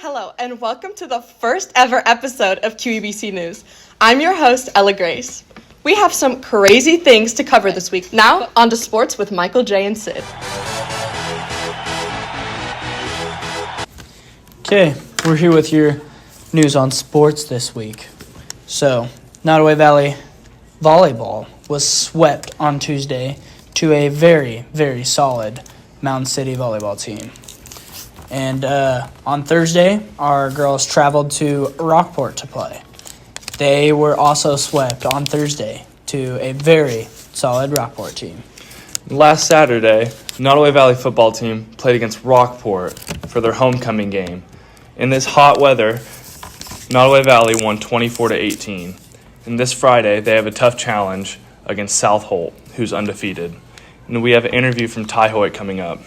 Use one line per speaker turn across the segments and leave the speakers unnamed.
Hello, and welcome to the first ever episode of QEBC News. I'm your host, Ella Grace. We have some crazy things to cover this week. Now, on to sports with Michael J. and Sid.
Okay, we're here with your news on sports this week. So, Nodaway Valley volleyball was swept on Tuesday to a very, very solid Mountain City volleyball team. And on Thursday, our girls traveled to Rockport to play. They were also swept on Thursday to a very solid Rockport team.
Last Saturday, Nodaway Valley football team played against Rockport for their homecoming game. In this hot weather, Nodaway Valley won 24-18. And this Friday, they have a tough challenge against South Holt, who's undefeated. And we have an interview from Ty Hoyt coming up.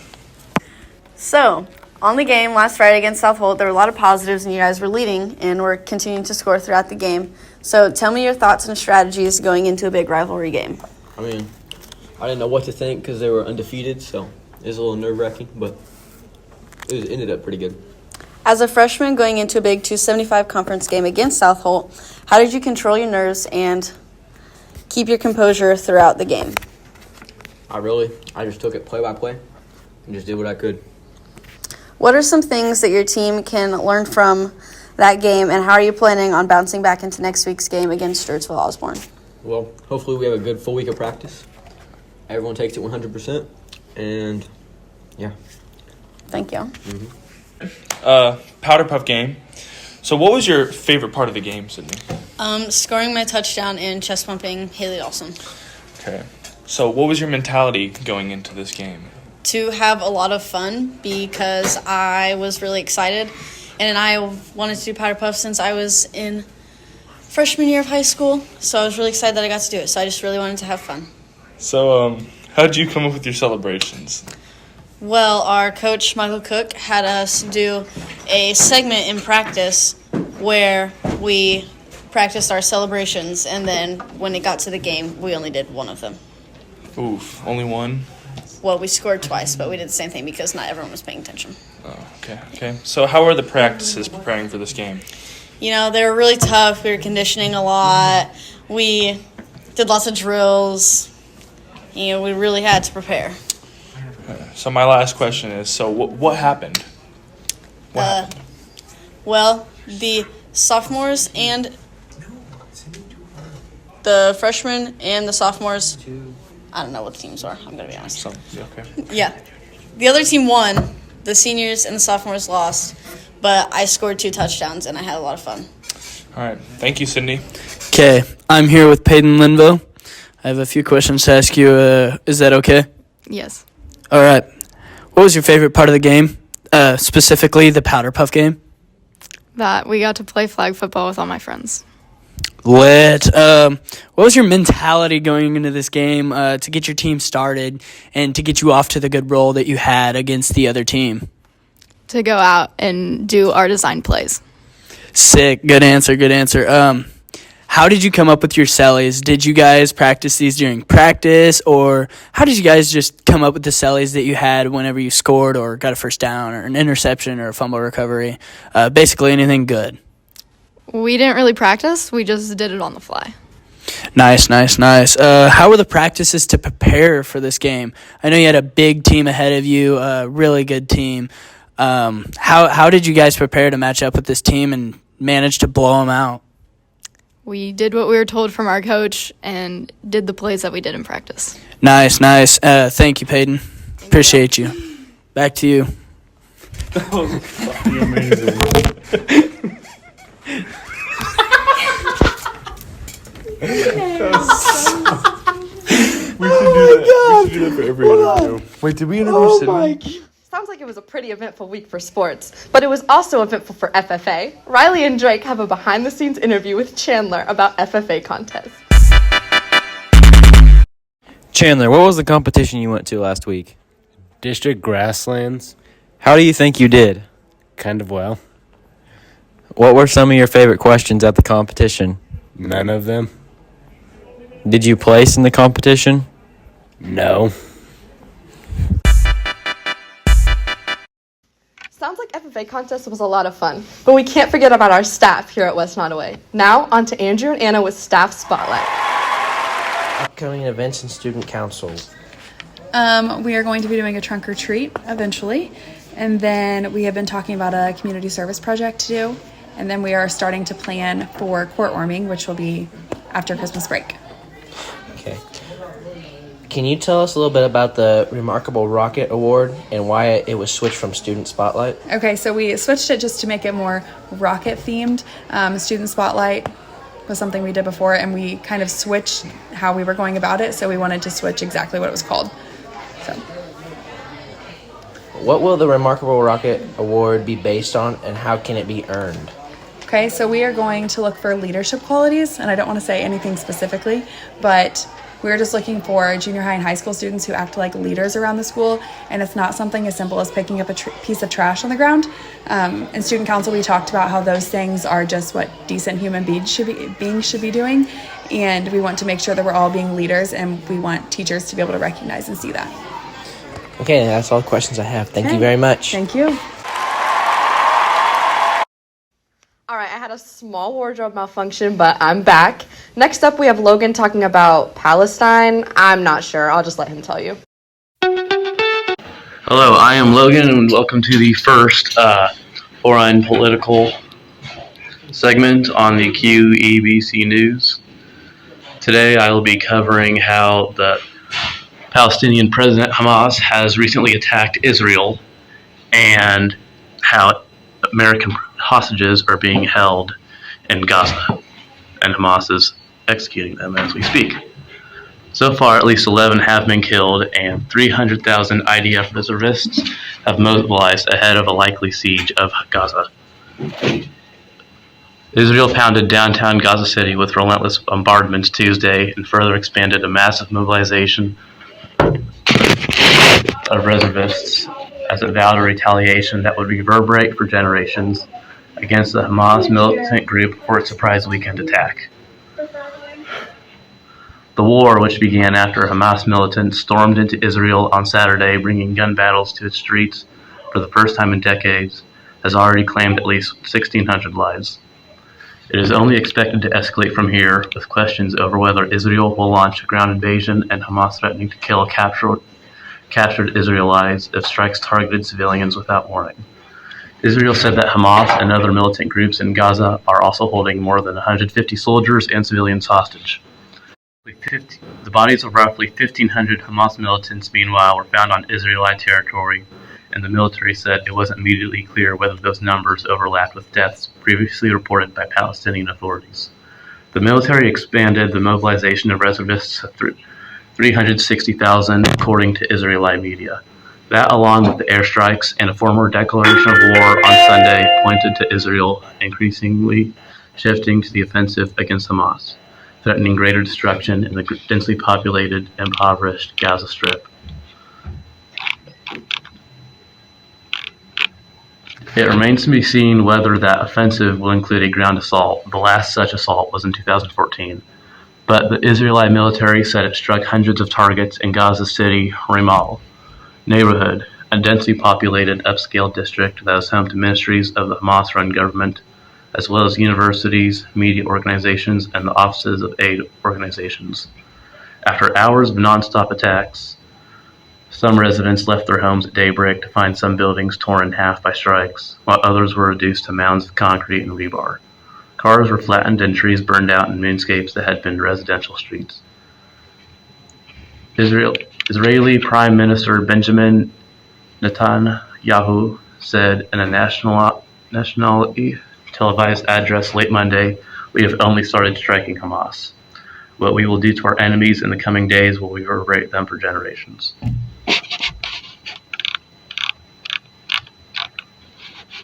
So, on the game last Friday against South Holt, there were a lot of positives, and you guys were leading and were continuing to score throughout the game. So tell me your thoughts and strategies going into a big rivalry game.
I didn't know what to think because they were undefeated, so it was a little nerve-wracking, but it ended up pretty good.
As a freshman going into a big 275 conference game against South Holt, how did you control your nerves and keep your composure throughout the game?
I just took it play by play and just did what I could.
What are some things that your team can learn from that game, and how are you planning on bouncing back into next week's game against Sturtsville Osborne?
Well, hopefully we have a good full week of practice. Everyone takes it 100%, and yeah.
Thank you.
Powder Puff game. So what was your favorite part of the game, Sydney?
Scoring my touchdown and chest pumping Haley Dawson.
Okay. So what was your mentality going into this game?
To have a lot of fun because I was really excited, and I wanted to do Powder Puff since I was in freshman year of high school, so I was really excited that I got to do it, so I just really wanted to have fun.
So how did you come up with your celebrations?
Well, our coach, Michael Cook, had us do a segment in practice where we practiced our celebrations, and then when it got to the game, we only did one of them.
Oof, only one?
Well, we scored twice, but we did the same thing because not everyone was paying attention.
Oh, okay. So how are the practices preparing for this game?
You know, they were really tough. We were conditioning a lot. We did lots of drills. You know, we really had to prepare.
So my last question is, so what happened? What happened?
Well, the sophomores and the freshmen and the sophomores, I don't know what the teams are, I'm going to be honest.
Okay.
Yeah. The other team won. The seniors and the sophomores lost. But I scored 2 touchdowns, and I had a lot of fun.
All right. Thank you, Sydney.
Okay, I'm here with Peyton Linville. I have a few questions to ask you. Is that okay?
Yes.
All right. What was your favorite part of the game, specifically the Powder Puff game?
That we got to play flag football with all my friends.
Lit. What was your mentality going into this game to get your team started and to get you off to the good roll that you had against the other team?
To go out and do our design plays.
Sick. Good answer. How did you come up with your sellies? Did you guys practice these during practice, or how did you guys just come up with the sellies that you had whenever you scored or got a first down or an interception or a fumble recovery? Basically anything good.
We didn't really practice. We just did it on the fly.
Nice. How were the practices to prepare for this game? I know you had a big team ahead of you, a really good team. How did you guys prepare to match up with this team and manage to blow them out?
We did what we were told from our coach and did the plays that we did in practice.
Nice. Thank you, Peyton. Appreciate you. Back to you.
That was fucking amazing. We should do that for every interview. Wait, did we interview Sydney?
Sounds like it was a pretty eventful week for sports, but it was also eventful for FFA. Riley and Drake have a behind-the-scenes interview with Chandler about FFA contests.
Chandler, what was the competition you went to last week?
District Grasslands.
How do you think you did?
Kind of well.
What were some of your favorite questions at the competition?
None of them.
Did you place in the competition?
No.
Sounds like FFA contest was a lot of fun, but we can't forget about our staff here at West Nodaway. Now, on to Andrew and Anna with Staff Spotlight.
Upcoming events and student council.
We are going to be doing a trunk or treat eventually, and then we have been talking about a community service project to do, and then we are starting to plan for court warming, which will be after Christmas break.
Okay. Can you tell us a little bit about the Remarkable Rocket Award and why it was switched from Student Spotlight?
Okay, so we switched it just to make it more rocket themed. Student Spotlight was something we did before, and we kind of switched how we were going about it, so we wanted to switch exactly what it was called. So,
what will the Remarkable Rocket Award be based on, and how can it be earned?
okay, so we are going to look for leadership qualities, and I don't want to say anything specifically, but we're just looking for junior high and high school students who act like leaders around the school, and it's not something as simple as picking up a piece of trash on the ground. In student council, we talked about how those things are just what decent human beings should be doing, and we want to make sure that we're all being leaders, and we want teachers to be able to recognize and see that.
Okay, that's all the questions I have. Thank you very much.
Thank you.
All right, I had a small wardrobe malfunction, but I'm back. Next up, we have Logan talking about Palestine. I'm not sure. I'll just let him tell you.
Hello, I am Logan, and welcome to the first foreign political segment on the QEBC News. Today, I will be covering how the Palestinian president Hamas has recently attacked Israel and how American hostages are being held in Gaza, and Hamas is executing them as we speak. So far, at least 11 have been killed, and 300,000 IDF reservists have mobilized ahead of a likely siege of Gaza. Israel pounded downtown Gaza City with relentless bombardments Tuesday and further expanded a massive mobilization of reservists as it vowed a retaliation that would reverberate for generations against the Hamas militant group for its surprise weekend attack. The war, which began after Hamas militants stormed into Israel on Saturday, bringing gun battles to its streets for the first time in decades, has already claimed at least 1,600 lives. It is only expected to escalate from here, with questions over whether Israel will launch a ground invasion and Hamas threatening to kill captured Israelites if strikes targeted civilians without warning. Israel said that Hamas and other militant groups in Gaza are also holding more than 150 soldiers and civilians hostage. The bodies of roughly 1,500 Hamas militants, meanwhile, were found on Israeli territory, and the military said it wasn't immediately clear whether those numbers overlapped with deaths previously reported by Palestinian authorities. The military expanded the mobilization of reservists to 360,000, according to Israeli media. That, along with the airstrikes and a former declaration of war on Sunday, pointed to Israel increasingly shifting to the offensive against Hamas, threatening greater destruction in the densely populated, impoverished Gaza Strip. It remains to be seen whether that offensive will include a ground assault. The last such assault was in 2014. But the Israeli military said it struck hundreds of targets in Gaza City, Ramal neighborhood, a densely populated upscale district that is home to ministries of the Hamas-run government, as well as universities, media organizations, and the offices of aid organizations. After hours of nonstop attacks, some residents left their homes at daybreak to find some buildings torn in half by strikes, while others were reduced to mounds of concrete and rebar. Cars were flattened and trees burned out in moonscapes that had been residential streets. Israeli Prime Minister Benjamin Netanyahu said in a nationally televised address late Monday, "We have only started striking Hamas. What we will do to our enemies in the coming days will reverberate them for generations."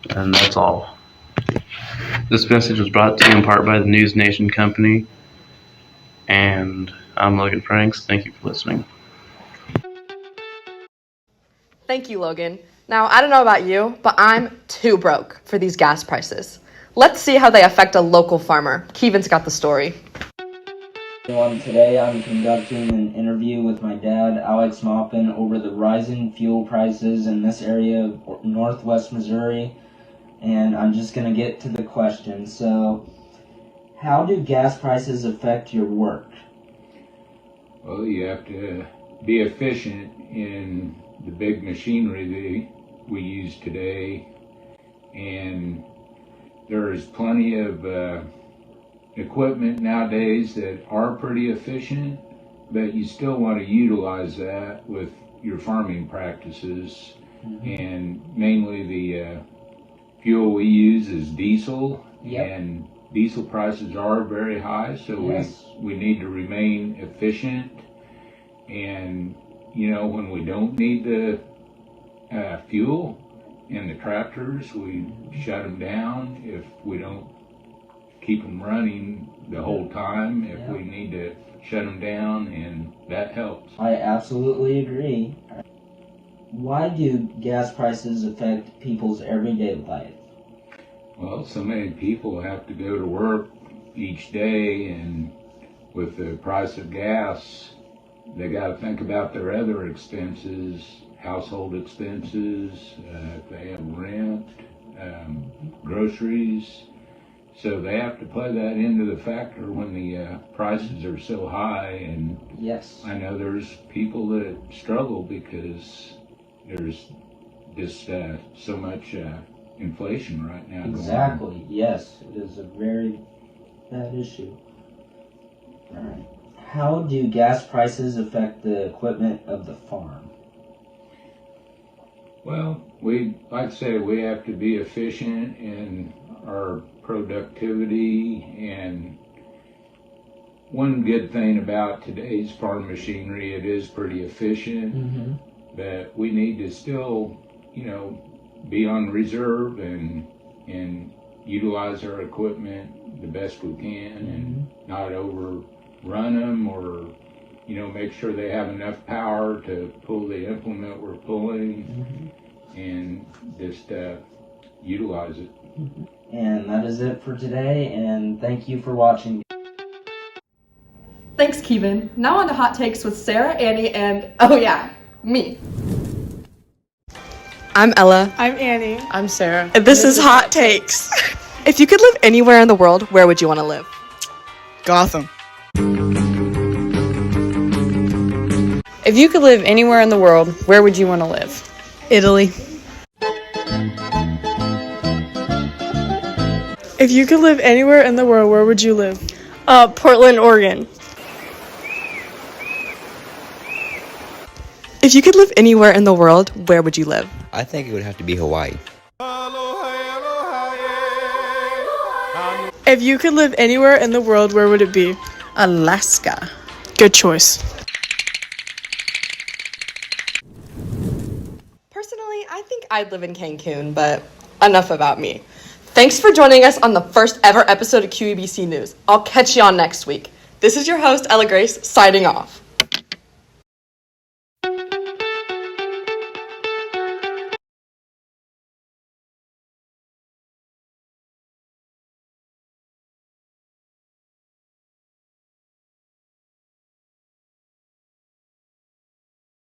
And that's all. This message was brought to you in part by the News Nation Company, and I'm Logan Franks. Thank you for listening.
Thank you, Logan. Now, I don't know about you, but I'm too broke for these gas prices. Let's see how they affect a local farmer. Keevan's got the story.
Today I'm conducting an interview with my dad, Alex Maupin, over the rising fuel prices in this area of northwest Missouri, and I'm just going to get to the question. So, how do gas prices affect your work?
Well, you have to be efficient in the big machinery that we use today, and there's plenty of equipment nowadays that are pretty efficient, but you still want to utilize that with your farming practices. And mainly the fuel we use is diesel, and diesel prices are very high, so we need to remain efficient. And when we don't need the fuel in the tractors, we shut them down. If we don't keep them running the whole time, if we need to shut them down, and that helps.
I absolutely agree. Why do gas prices affect people's everyday life?
Well, so many people have to go to work each day, and with the price of gas, they got to think about their other expenses, household expenses, if they have rent, groceries. So they have to play that into the factor when the prices are so high. And I know there's people that struggle because there's just so much inflation right now.
Exactly. Yes, it is a very bad issue. All right. How do gas prices affect the equipment of the farm?
Well, we have to be efficient in our productivity, and one good thing about today's farm machinery, it is pretty efficient, but we need to still, be on reserve and utilize our equipment the best we can, and not overrun them, or make sure they have enough power to pull the implement we're pulling, and just utilize it.
And that is it for today, and thank you for watching.
Thanks, Kevin. Now on to Hot Takes with Sarah, Annie, and, me. I'm Ella.
I'm Annie.
I'm Sarah. And this is Hot Takes. If you could live anywhere in the world, where would you want to live?
Gotham.
If you could live anywhere in the world, where would you want to live?
Italy. If you could live anywhere in the world, where would you live?
Portland, Oregon.
If you could live anywhere in the world, where would you live?
I think it would have to be Hawaii.
If you could live anywhere in the world, where would it be?
Alaska.
Good choice.
Personally, I think I'd live in Cancun, but enough about me. Thanks for joining us on the first ever episode of QEBC News. I'll catch you on next week. This is your host, Ella Grace, signing off.